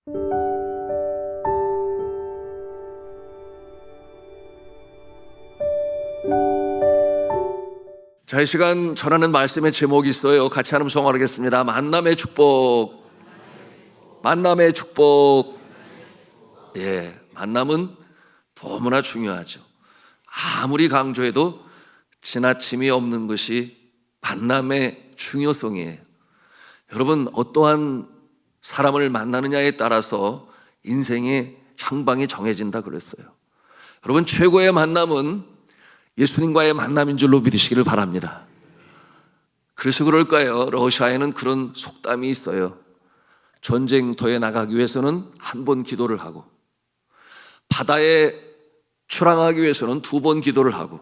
자, 이 시간 전하는 말씀의 제목이 있어요. 같이 한번 성화하겠습니다. 만남의 축복. 만남의 축복. 예, 만남은 너무나 중요하죠. 아무리 강조해도 지나침이 없는 것이 만남의 중요성이에요. 여러분, 어떠한 사람을 만나느냐에 따라서 인생의 향방이 정해진다 그랬어요. 여러분, 최고의 만남은 예수님과의 만남인 줄로 믿으시기를 바랍니다. 그래서 그럴까요? 러시아에는 그런 속담이 있어요. 전쟁터에 나가기 위해서는 한 번 기도를 하고, 바다에 출항하기 위해서는 2번 기도를 하고,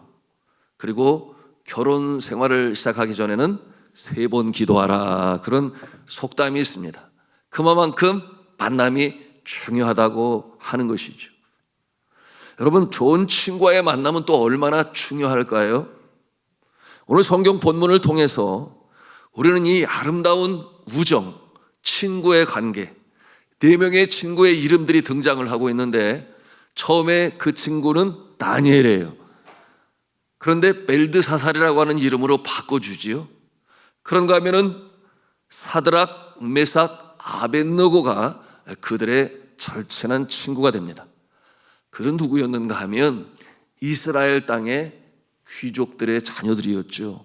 그리고 결혼 생활을 시작하기 전에는 3번 기도하라, 그런 속담이 있습니다. 그만큼 만남이 중요하다고 하는 것이죠. 여러분, 좋은 친구와의 만남은 또 얼마나 중요할까요? 오늘 성경 본문을 통해서 우리는 이 아름다운 우정, 친구의 관계, 4명의 친구의 이름들이 등장을 하고 있는데, 처음에 그 친구는 다니엘이에요. 그런데 벨드사살이라고 하는 이름으로 바꿔주지요. 그런가 하면은 사드락, 메삭, 아벳느고가 그들의 절친한 친구가 됩니다. 그들은 누구였는가 하면 이스라엘 땅의 귀족들의 자녀들이었죠.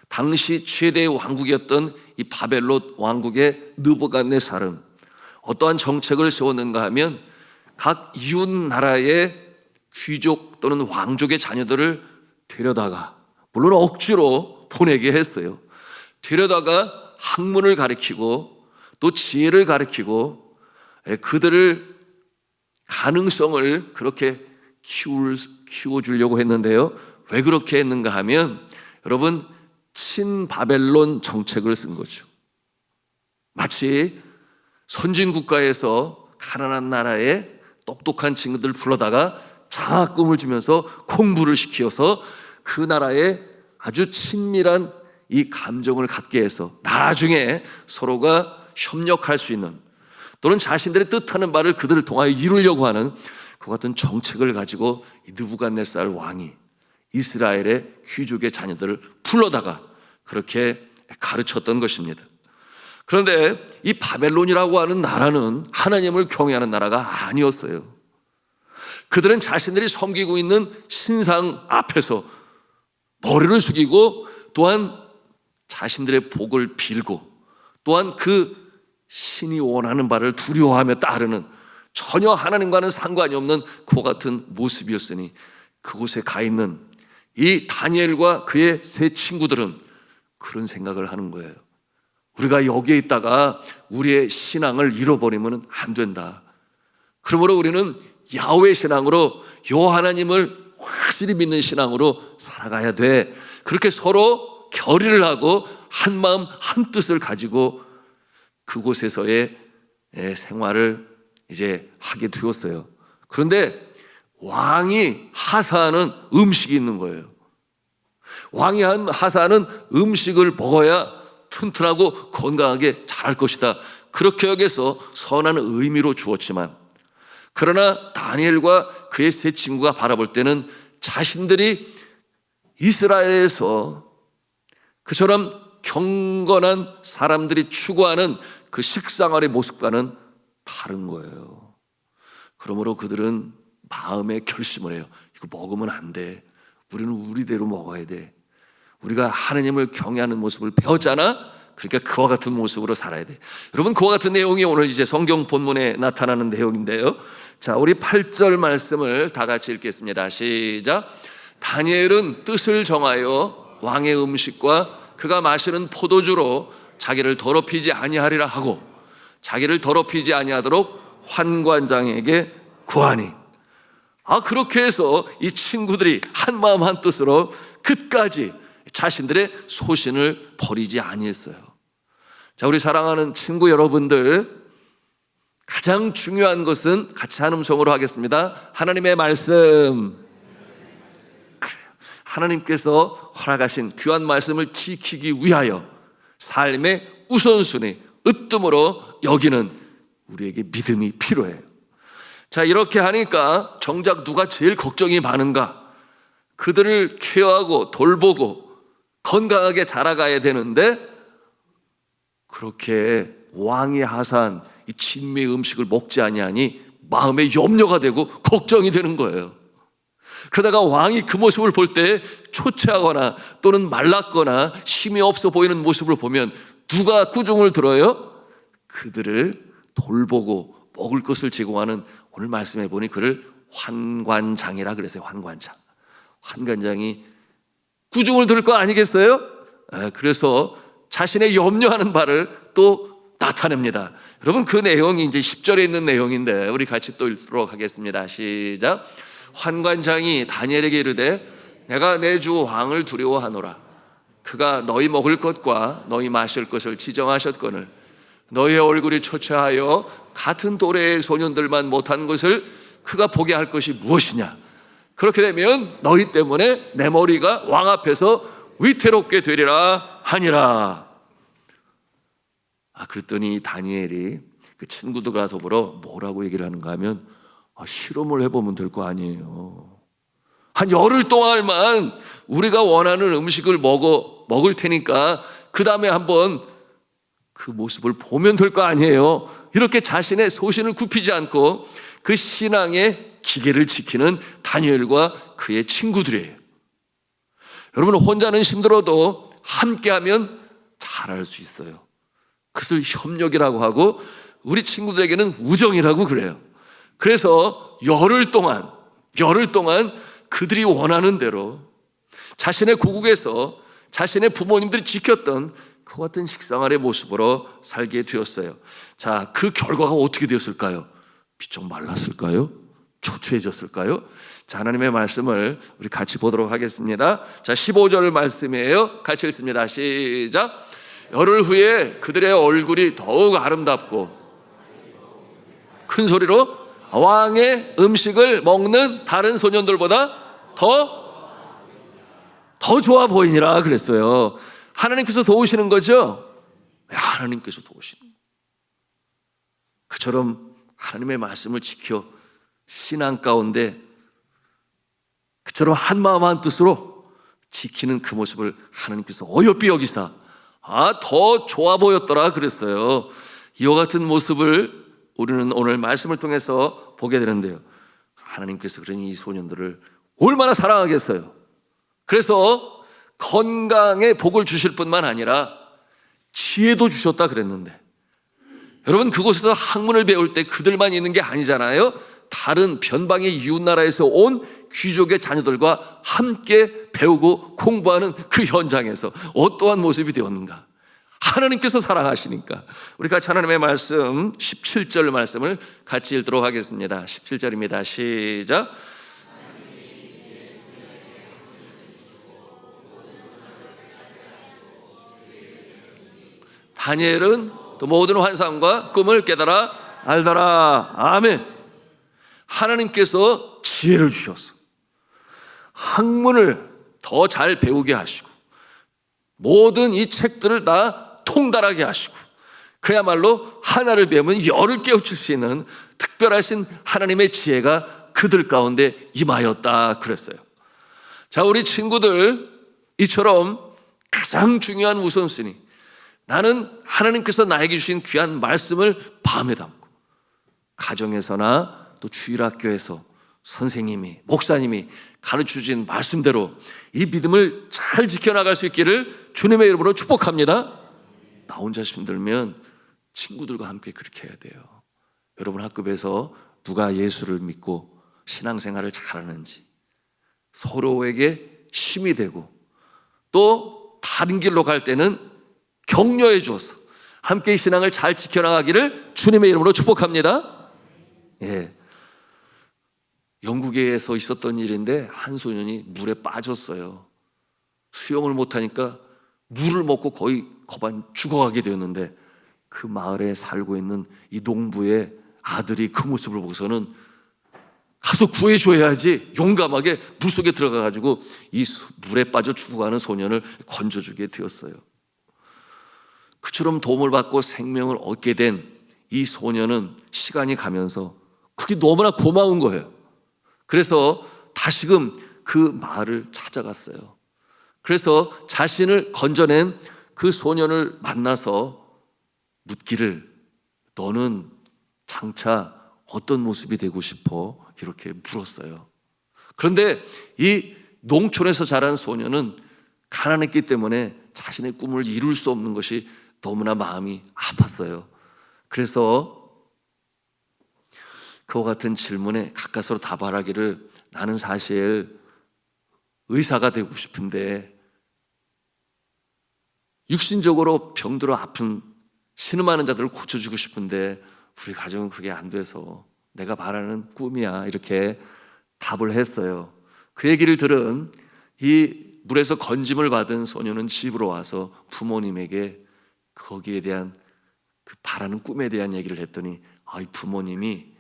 당시 최대의 왕국이었던 이 바벨론 왕국의 느부갓네살은 어떠한 정책을 세웠는가 하면 각 이웃 나라의 귀족 또는 왕족의 자녀들을 데려다가, 물론 억지로 보내게 했어요. 데려다가 학문을 가르치고 또 지혜를 가르치고 그들을 가능성을 그렇게 키워주려고 했는데요. 왜 그렇게 했는가 하면, 여러분, 친바벨론 정책을 쓴 거죠. 마치 선진국가에서 가난한 나라에 똑똑한 친구들 불러다가 장학금을 주면서 공부를 시켜서 그 나라에 아주 친밀한 이 감정을 갖게 해서 나중에 서로가 협력할 수 있는, 또는 자신들의 뜻하는 바를 그들을 통하여 이루려고 하는 그 같은 정책을 가지고 이 느부갓네살 왕이 이스라엘의 귀족의 자녀들을 불러다가 그렇게 가르쳤던 것입니다. 그런데 이 바벨론이라고 하는 나라는 하나님을 경외하는 나라가 아니었어요. 그들은 자신들이 섬기고 있는 신상 앞에서 머리를 숙이고, 또한 자신들의 복을 빌고, 또한 그 신이 원하는 바를 두려워하며 따르는, 전혀 하나님과는 상관이 없는 그와 같은 모습이었으니, 그곳에 가 있는 이 다니엘과 그의 3 친구들은 그런 생각을 하는 거예요. 우리가 여기에 있다가 우리의 신앙을 잃어버리면 안 된다. 그러므로 우리는 야훼 신앙으로, 여호와 하나님을 확실히 믿는 신앙으로 살아가야 돼. 그렇게 서로 결의를 하고 한 마음 한 뜻을 가지고 그곳에서의 생활을 이제 하게 되었어요. 그런데 왕이 하사하는 음식이 있는 거예요. 왕이 하사하는 음식을 먹어야 튼튼하고 건강하게 자랄 것이다, 그렇게 여겨서 선한 의미로 주었지만, 그러나 다니엘과 그의 3 친구가 바라볼 때는 자신들이 이스라엘에서 그처럼 경건한 사람들이 추구하는 그 식생활의 모습과는 다른 거예요. 그러므로 그들은 마음에 결심을 해요. 이거 먹으면 안 돼. 우리는 우리대로 먹어야 돼. 우리가 하나님을 경외하는 모습을 배웠잖아. 그러니까 그와 같은 모습으로 살아야 돼. 여러분, 그와 같은 내용이 오늘 이제 성경 본문에 나타나는 내용인데요. 자, 우리 8절 말씀을 다 같이 읽겠습니다. 시작. 다니엘은 뜻을 정하여 왕의 음식과 그가 마시는 포도주로 자기를 더럽히지 아니하리라 하고, 자기를 더럽히지 아니하도록 환관장에게 구하니. 그렇게 해서 이 친구들이 한 마음 한 뜻으로 끝까지 자신들의 소신을 버리지 아니했어요. 자, 우리 사랑하는 친구 여러분들, 가장 중요한 것은 같이 한 음성으로 하겠습니다. 하나님의 말씀. 하나님께서 허락하신 귀한 말씀을 지키기 위하여 삶의 우선순위, 으뜸으로 여기는 우리에게 믿음이 필요해요. 자, 이렇게 하니까 정작 누가 제일 걱정이 많은가? 그들을 케어하고 돌보고 건강하게 자라가야 되는데, 그렇게 왕이 하사한 이 진미의 음식을 먹지 아니하니 마음에 염려가 되고 걱정이 되는 거예요. 그러다가 왕이 그 모습을 볼 때 초췌하거나 또는 말랐거나 힘이 없어 보이는 모습을 보면 누가 꾸중을 들어요? 그들을 돌보고 먹을 것을 제공하는, 오늘 말씀해 보니 그를 환관장이라 그랬어요. 환관장. 환관장이 꾸중을 들을 거 아니겠어요? 그래서 자신의 염려하는 바를 또 나타냅니다. 여러분, 그 내용이 이제 10절에 있는 내용인데 우리 같이 또 읽도록 하겠습니다. 시작. 환관장이 다니엘에게 이르되 내가 내 주 왕을 두려워하노라. 그가 너희 먹을 것과 너희 마실 것을 지정하셨거늘 너희의 얼굴이 초췌하여 같은 또래의 소년들만 못한 것을 그가 보게 할 것이 무엇이냐. 그렇게 되면 너희 때문에 내 머리가 왕 앞에서 위태롭게 되리라 하니라. 그랬더니 다니엘이 그 친구들과 더불어 뭐라고 얘기를 하는가 하면, 실험을 해보면 될 거 아니에요. 한 열흘 동안만 우리가 원하는 음식을 먹을 테니까 그 다음에 한번 그 모습을 보면 될 거 아니에요. 이렇게 자신의 소신을 굽히지 않고 그 신앙의 기계를 지키는 다니엘과 그의 친구들이에요. 여러분, 혼자는 힘들어도 함께하면 잘할 수 있어요. 그것을 협력이라고 하고 우리 친구들에게는 우정이라고 그래요. 그래서 열흘 동안 그들이 원하는 대로 자신의 고국에서 자신의 부모님들이 지켰던 그 같은 식생활의 모습으로 살게 되었어요. 자, 그 결과가 어떻게 되었을까요? 비쩍 말랐을까요? 초췌해졌을까요? 자, 하나님의 말씀을 우리 같이 보도록 하겠습니다. 자, 15절 말씀이에요. 같이 읽습니다. 시작. 열흘 후에 그들의 얼굴이 더욱 아름답고 큰 소리로 왕의 음식을 먹는 다른 소년들보다 더 좋아 보이니라 그랬어요. 하나님께서 도우시는 거죠? 하나님께서 도우시는 거예요. 그처럼 하나님의 말씀을 지켜 신앙 가운데 그처럼 한마음 한뜻으로 지키는 그 모습을 하나님께서 어여삐 여기사 더 좋아 보였더라 그랬어요. 이와 같은 모습을 우리는 오늘 말씀을 통해서 보게 되는데요, 하나님께서 그러니 이 소년들을 얼마나 사랑하겠어요. 그래서 건강에 복을 주실 뿐만 아니라 지혜도 주셨다 그랬는데, 여러분, 그곳에서 학문을 배울 때 그들만 있는 게 아니잖아요. 다른 변방의 이웃나라에서 온 귀족의 자녀들과 함께 배우고 공부하는 그 현장에서 어떠한 모습이 되었는가. 하나님께서 사랑하시니까. 우리 같이 하나님의 말씀 17절 말씀을 같이 읽도록 하겠습니다. 17절입니다. 시작. 다니엘은 또 모든 환상과 꿈을 깨달아 알더라. 아멘. 하나님께서 지혜를 주셨어. 학문을 더 잘 배우게 하시고 모든 이 책들을 다 통달하게 하시고 그야말로 하나를 배우면 열을 깨우칠 수 있는 특별하신 하나님의 지혜가 그들 가운데 임하였다 그랬어요. 자, 우리 친구들 이처럼 가장 중요한 우선순위, 나는 하나님께서 나에게 주신 귀한 말씀을 마음에 담고 가정에서나 또 주일학교에서 선생님이, 목사님이 가르쳐주신 말씀대로 이 믿음을 잘 지켜나갈 수 있기를 주님의 이름으로 축복합니다. 나 혼자 힘들면 친구들과 함께 그렇게 해야 돼요. 여러분, 학급에서 누가 예수를 믿고 신앙생활을 잘하는지 서로에게 힘이 되고 또 다른 길로 갈 때는 격려해 주어서 함께 신앙을 잘 지켜나가기를 주님의 이름으로 축복합니다. 예. 영국에서 있었던 일인데 한 소년이 물에 빠졌어요. 수영을 못하니까 물을 먹고 거의 거반 죽어가게 되었는데 그 마을에 살고 있는 이 농부의 아들이 그 모습을 보고서는 가서 구해줘야지 용감하게 물속에 들어가가지고 이 물에 빠져 죽어가는 소년을 건져주게 되었어요. 그처럼 도움을 받고 생명을 얻게 된 이 소녀는 시간이 가면서 그게 너무나 고마운 거예요. 그래서 다시금 그 마을을 찾아갔어요. 그래서 자신을 건져낸 그 소년을 만나서 묻기를, 너는 장차 어떤 모습이 되고 싶어? 이렇게 물었어요. 그런데 이 농촌에서 자란 소녀는 가난했기 때문에 자신의 꿈을 이룰 수 없는 것이 너무나 마음이 아팠어요. 그래서 그와 같은 질문에 가까스로 답하기를, 나는 사실 의사가 되고 싶은데 육신적으로 병들어 아픈 신음하는 자들을 고쳐주고 싶은데 우리 가정은 그게 안 돼서 내가 바라는 꿈이야, 이렇게 답을 했어요. 그 얘기를 들은 이 물에서 건짐을 받은 소녀는 집으로 와서 부모님에게 거기에 대한 그 바라는 꿈에 대한 얘기를 했더니, 이 부모님이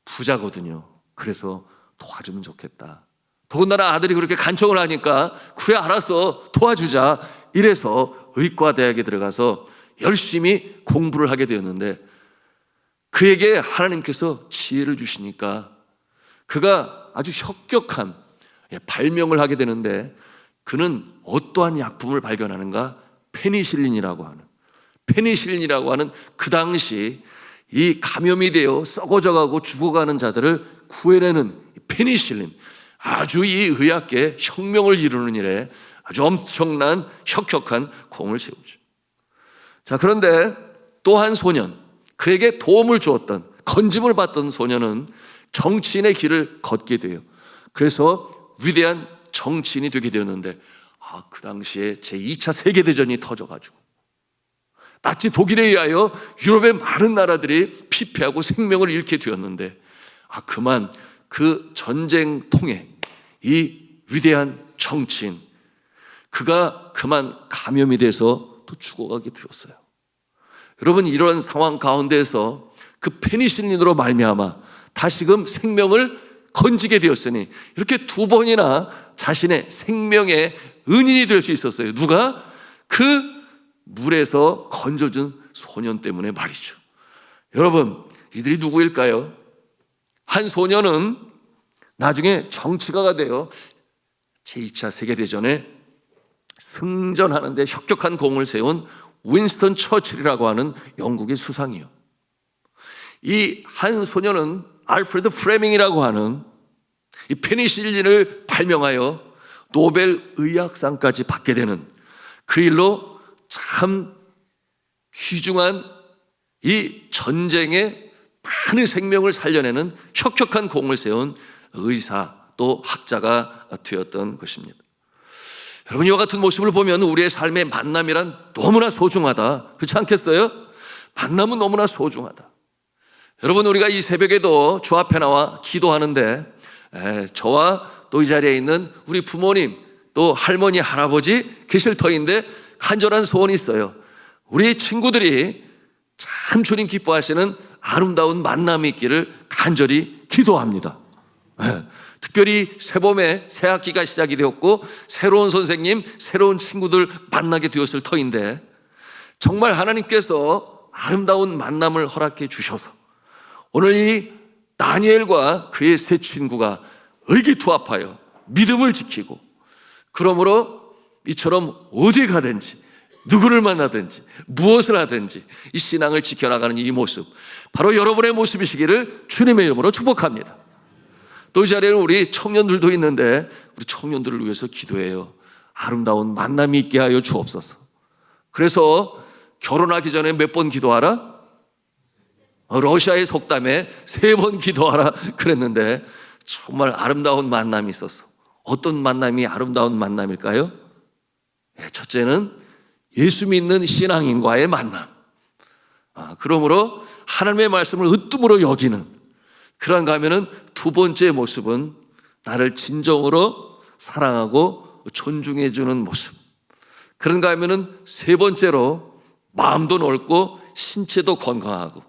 부자거든요. 그래서 도와주면 좋겠다. 더군다나 아들이 그렇게 간청을 하니까 그래 알았어, 도와주자. 이래서 의과대학에 들어가서 열심히 공부를 하게 되었는데, 그에게 하나님께서 지혜를 주시니까 그가 아주 혁격한 발명을 하게 되는데, 그는 어떠한 약품을 발견하는가? 페니실린이라고 하는 그 당시 이 감염이 되어 썩어져가고 죽어가는 자들을 구해내는 페니실린, 아주 이 의학계에 혁명을 이루는 일에 아주 엄청난 혁혁한 공을 세우죠. 자, 그런데 또 한 소년, 그에게 도움을 주었던, 건짐을 받던 소년은 정치인의 길을 걷게 돼요. 그래서 위대한 정치인이 되게 되었는데, 그 당시에 제2차 세계대전이 터져가지고 나치 독일에 의하여 유럽의 많은 나라들이 피폐하고 생명을 잃게 되었는데, 그만 그 전쟁통에 이 위대한 정치인, 그가 그만 감염이 돼서 또 죽어가게 되었어요. 여러분, 이런 상황 가운데에서 그 페니실린으로 말미암아 다시금 생명을 건지게 되었으니, 이렇게 두 번이나 자신의 생명의 은인이 될 수 있었어요. 누가? 그 물에서 건져준 소년 때문에 말이죠. 여러분, 이들이 누구일까요? 한 소년은 나중에 정치가가 되어 제2차 세계대전에 승전하는데 혁혁한 공을 세운 윈스턴 처칠이라고 하는 영국의 수상이요. 이 한 소년은 알프레드 프레밍이라고 하는 이 페니실린을 발명하여 노벨 의학상까지 받게 되는, 그 일로 참 귀중한 이 전쟁에 많은 생명을 살려내는 혁혁한 공을 세운 의사 또 학자가 되었던 것입니다. 여러분, 이와 같은 모습을 보면 우리의 삶의 만남이란 너무나 소중하다, 그렇지 않겠어요? 만남은 너무나 소중하다. 여러분, 우리가 이 새벽에도 주 앞에 나와 기도하는데, 저와 또 이 자리에 있는 우리 부모님, 또 할머니, 할아버지 계실 터인데 간절한 소원이 있어요. 우리 친구들이 참 주님 기뻐하시는 아름다운 만남이 있기를 간절히 기도합니다. 특별히 새봄에 새 학기가 시작이 되었고 새로운 선생님, 새로운 친구들 만나게 되었을 터인데, 정말 하나님께서 아름다운 만남을 허락해 주셔서 오늘 이 다니엘과 그의 세 친구가 의기투합하여 믿음을 지키고, 그러므로 이처럼 어디 가든지 누구를 만나든지 무엇을 하든지 이 신앙을 지켜나가는 이 모습, 바로 여러분의 모습이시기를 주님의 이름으로 축복합니다. 또 이 자리에는 우리 청년들도 있는데, 우리 청년들을 위해서 기도해요. 아름다운 만남이 있게 하여 주옵소서. 그래서 결혼하기 전에 몇 번 기도하라? 러시아의 속담에 3번 기도하라 그랬는데, 정말 아름다운 만남이 있어서, 어떤 만남이 아름다운 만남일까요? 첫째는 예수 믿는 신앙인과의 만남, 그러므로 하나님의 말씀을 으뜸으로 여기는, 그런가 하면은 두 번째 모습은 나를 진정으로 사랑하고 존중해 주는 모습, 그런가 하면은 세 번째로 마음도 넓고 신체도 건강하고,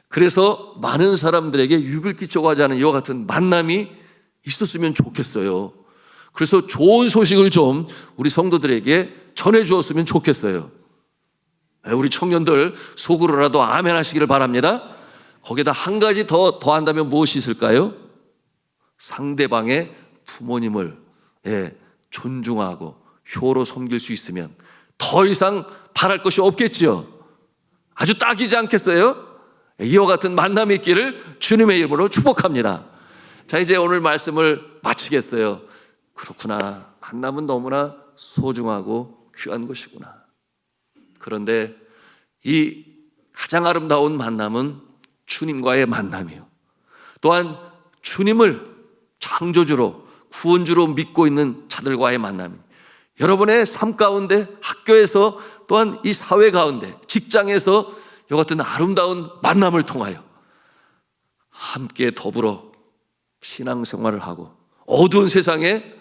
그래서 많은 사람들에게 유익을 끼쳐가지 않은 이와 같은 만남이 있었으면 좋겠어요. 그래서 좋은 소식을 좀 우리 성도들에게 전해 주었으면 좋겠어요. 우리 청년들 속으로라도 아멘 하시기를 바랍니다. 거기다 한 가지 더한다면 무엇이 있을까요? 상대방의 부모님을 존중하고 효로 섬길 수 있으면 더 이상 바랄 것이 없겠지요. 아주 딱이지 않겠어요? 이와 같은 만남이 있기를 주님의 이름으로 축복합니다. 자, 이제 오늘 말씀을 마치겠어요. 그렇구나, 만남은 너무나 소중하고 귀한 것이구나. 그런데 이 가장 아름다운 만남은 주님과의 만남이에요. 또한 주님을 창조주로 구원주로 믿고 있는 자들과의 만남이, 여러분의 삶 가운데, 학교에서, 또한 이 사회 가운데, 직장에서 이와 같은 아름다운 만남을 통하여 함께 더불어 신앙생활을 하고 어두운 세상에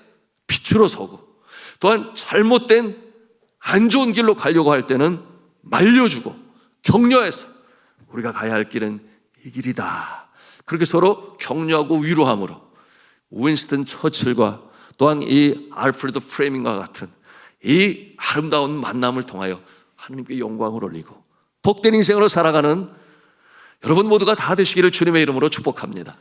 빛으로 서고, 또한 잘못된 안 좋은 길로 가려고 할 때는 말려주고 격려해서 우리가 가야 할 길은 이 길이다, 그렇게 서로 격려하고 위로함으로 윈스턴 처칠과 또한 이 알프레드 프레밍과 같은 이 아름다운 만남을 통하여 하나님께 영광을 올리고 복된 인생으로 살아가는 여러분 모두가 다 되시기를 주님의 이름으로 축복합니다.